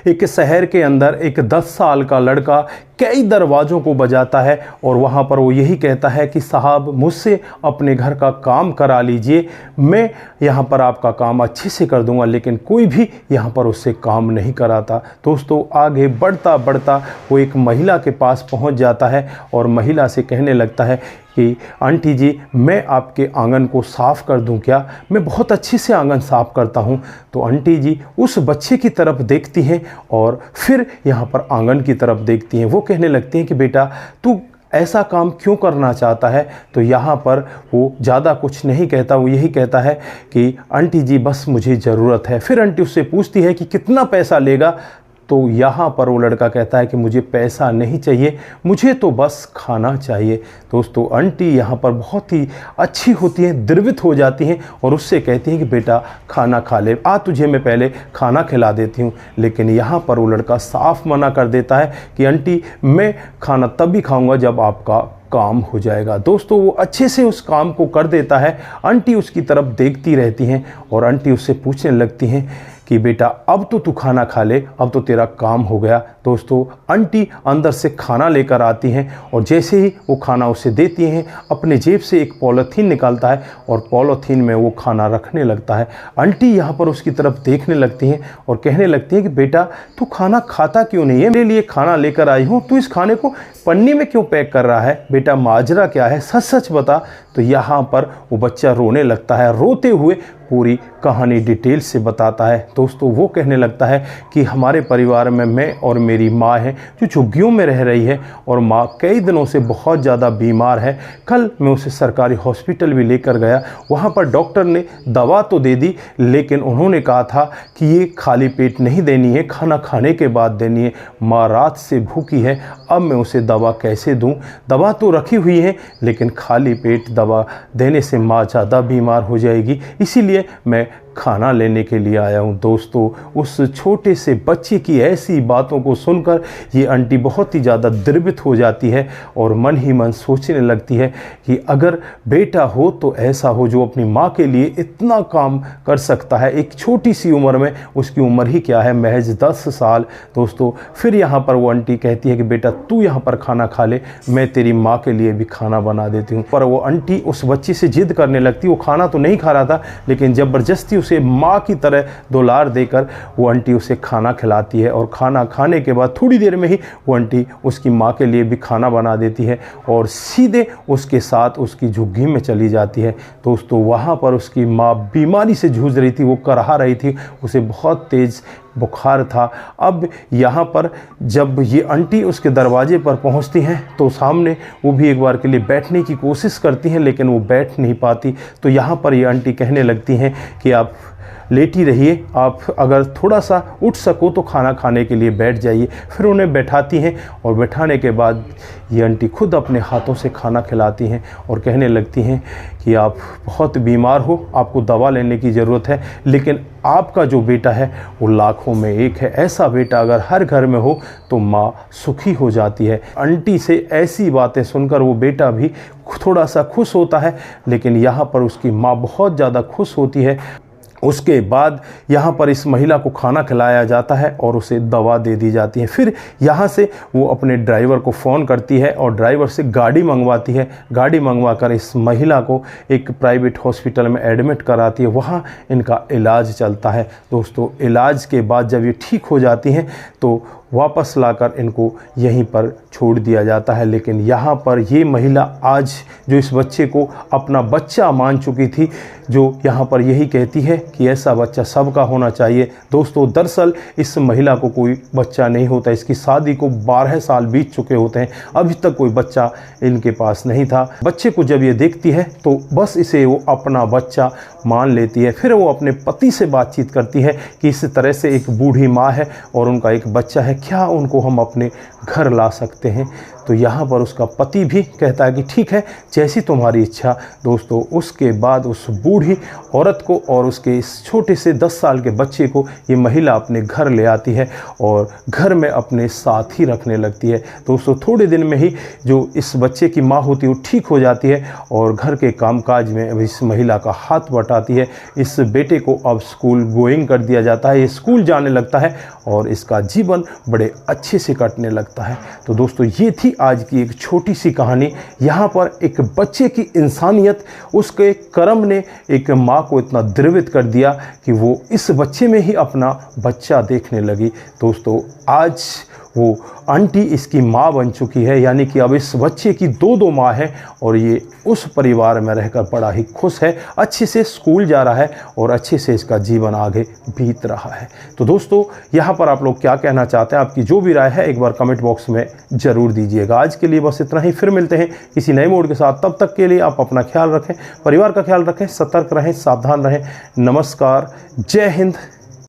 एक शहर के अंदर एक 10 साल का लड़का कई दरवाज़ों को बजाता है और वहाँ पर वो यही कहता है कि साहब मुझसे अपने घर का काम करा लीजिए, मैं यहाँ पर आपका काम अच्छे से कर दूँगा, लेकिन कोई भी यहाँ पर उससे काम नहीं कराता। दोस्तों आगे बढ़ता बढ़ता वो एक महिला के पास पहुँच जाता है और महिला से कहने लगता है कि आंटी जी, मैं आपके आंगन को साफ़ कर दूं क्या? मैं बहुत अच्छे से आंगन साफ़ करता हूं। तो आंटी जी उस बच्चे की तरफ देखती हैं और फिर यहाँ पर आंगन की तरफ देखती हैं। वो कहने लगती हैं कि बेटा तू ऐसा काम क्यों करना चाहता है? तो यहाँ पर वो ज़्यादा कुछ नहीं कहता, वो यही कहता है कि आंटी जी बस मुझे ज़रूरत है। फिर आंटी उससे पूछती है कि कितना पैसा लेगा? तो यहाँ पर वो लड़का कहता है कि मुझे पैसा नहीं चाहिए, मुझे तो बस खाना चाहिए। दोस्तों आंटी यहाँ पर बहुत ही अच्छी होती हैं, द्रवित हो जाती हैं और उससे कहती हैं कि बेटा खाना खा ले, तुझे मैं पहले खाना खिला देती हूँ। लेकिन यहाँ पर वो लड़का साफ मना कर देता है कि आंटी मैं खाना तब भी खाऊँगा जब आपका काम हो जाएगा। दोस्तों वो अच्छे से उस काम को कर देता है। आंटी उसकी तरफ देखती रहती हैं और आंटी उससे पूछने लगती हैं कि बेटा अब तो तू खाना खा ले, अब तो तेरा काम हो गया। दोस्तों आंटी अंदर से खाना लेकर आती हैं और जैसे ही वो खाना उसे देती हैं अपने जेब से एक पॉलीथीन निकालता है और पॉलीथीन में वो खाना रखने लगता है। आंटी यहाँ पर उसकी तरफ देखने लगती हैं और कहने लगती हैं कि बेटा तू खाना खाता क्यों नहीं है? मेरे लिए खाना लेकर आई हूँ, तू इस खाने को पन्नी में क्यों पैक कर रहा है? बेटा माजरा क्या है, सच सच बता। तो यहाँ पर वो बच्चा रोने लगता है, रोते हुए पूरी कहानी डिटेल से बताता है। दोस्तों वो कहने लगता है कि हमारे परिवार में मैं और मेरी माँ है जो झुग्गियों में रह रही है और माँ कई दिनों से बहुत ज़्यादा बीमार है। कल मैं उसे सरकारी हॉस्पिटल भी लेकर गया, वहाँ पर डॉक्टर ने दवा तो दे दी लेकिन उन्होंने कहा था कि ये खाली पेट नहीं देनी है, खाना खाने के बाद देनी है। माँ रात से भूखी है, अब मैं उसे दवा कैसे दूँ? दवा तो रखी हुई है लेकिन खाली पेट दवा देने से माँ ज़्यादा बीमार हो जाएगी, इसीलिए मैं खाना लेने के लिए आया हूँ। दोस्तों उस छोटे से बच्चे की ऐसी बातों को सुनकर ये आंटी बहुत ही ज़्यादा द्रवित हो जाती है और मन ही मन सोचने लगती है कि अगर बेटा हो तो ऐसा हो जो अपनी माँ के लिए इतना काम कर सकता है एक छोटी सी उम्र में। उसकी उम्र ही क्या है, महज 10 साल। दोस्तों फिर यहाँ पर वो आंटी कहती है कि बेटा तू यहाँ पर खाना खा ले, मैं तेरी माँ के लिए भी खाना बना देती हूँ। पर वो आंटी उस बच्चे से जिद करने लगती। वो खाना तो नहीं खा रहा था लेकिन ज़बरदस्ती उसे माँ की तरह दुलार देकर वो आंटी उसे खाना खिलाती है और खाना खाने के बाद थोड़ी देर में ही वो आंटी उसकी माँ के लिए भी खाना बना देती है और सीधे उसके साथ उसकी झुग्गी में चली जाती है। दोस्तों वहाँ पर उसकी माँ बीमारी से जूझ रही थी, वो कराह रही थी, उसे बहुत तेज़ बुखार था। अब यहाँ पर जब ये आंटी उसके दरवाजे पर पहुँचती हैं तो सामने वो भी एक बार के लिए बैठने की कोशिश करती हैं लेकिन वो बैठ नहीं पाती। तो यहाँ पर ये आंटी कहने लगती हैं कि आप लेटी रहिए, आप अगर थोड़ा सा उठ सको तो खाना खाने के लिए बैठ जाइए। फिर उन्हें बैठाती हैं और बैठाने के बाद ये आंटी खुद अपने हाथों से खाना खिलाती हैं और कहने लगती हैं कि आप बहुत बीमार हो, आपको दवा लेने की ज़रूरत है, लेकिन आपका जो बेटा है वो लाखों में एक है। ऐसा बेटा अगर हर घर में हो तो माँ सुखी हो जाती है। आंटी से ऐसी बातें सुनकर वो बेटा भी थोड़ा सा खुश होता है लेकिन यहाँ पर उसकी माँ बहुत ज़्यादा खुश होती है। उसके बाद यहाँ पर इस महिला को खाना खिलाया जाता है और उसे दवा दे दी जाती है। फिर यहाँ से वो अपने ड्राइवर को फ़ोन करती है और ड्राइवर से गाड़ी मंगवाती है। गाड़ी मंगवाकर इस महिला को एक प्राइवेट हॉस्पिटल में एडमिट कराती है, वहाँ इनका इलाज चलता है। दोस्तों इलाज के बाद जब ये ठीक हो जाती हैं तो वापस लाकर इनको यहीं पर छोड़ दिया जाता है। लेकिन यहाँ पर ये महिला आज जो इस बच्चे को अपना बच्चा मान चुकी थी, जो यहाँ पर यही कहती है कि ऐसा बच्चा सबका होना चाहिए। दोस्तों दरअसल इस महिला को कोई बच्चा नहीं होता, इसकी शादी को 12 साल बीत चुके होते हैं, अभी तक कोई बच्चा इनके पास नहीं था। बच्चे को जब ये देखती है तो बस इसे वो अपना बच्चा मान लेती है। फिर वो अपने पति से बातचीत करती है कि इस तरह से एक बूढ़ी माँ है और उनका एक बच्चा है, क्या उनको हम अपने घर ला सकते हैं? तो यहाँ पर उसका पति भी कहता है कि ठीक है, जैसी तुम्हारी इच्छा। दोस्तों, उसके बाद उस बूढ़ी औरत को और उसके इस छोटे से 10 साल के बच्चे को ये महिला अपने घर ले आती है और घर में अपने साथ ही रखने लगती है। दोस्तों, थोड़े दिन में ही जो इस बच्चे की माँ होती है वो ठीक हो जाती है और घर के कामकाज में अब इस महिला का हाथ बटाती है। इस बेटे को अब स्कूल गोइंग कर दिया जाता है, ये स्कूल जाने लगता है और इसका जीवन बड़े अच्छे से कटने लगता है। तो दोस्तों, ये थी आज की एक छोटी सी कहानी। यहाँ पर एक बच्चे की इंसानियत, उसके कर्म ने एक माँ को इतना द्रवित कर दिया कि वो इस बच्चे में ही अपना बच्चा देखने लगी। दोस्तों, आज वो आंटी इसकी माँ बन चुकी है, यानी कि अब इस बच्चे की दो माँ है और ये उस परिवार में रहकर बड़ा ही खुश है, अच्छे से स्कूल जा रहा है और अच्छे से इसका जीवन आगे बीत रहा है। तो दोस्तों, यहाँ पर आप लोग क्या कहना चाहते हैं, आपकी जो भी राय है एक बार कमेंट बॉक्स में ज़रूर दीजिएगा। आज के लिए बस इतना ही, फिर मिलते हैं किसी नए मोड के साथ। तब तक के लिए आप अपना ख्याल रखें, परिवार का ख्याल रखें, सतर्क रहें, सावधान रहें। नमस्कार, जय हिंद,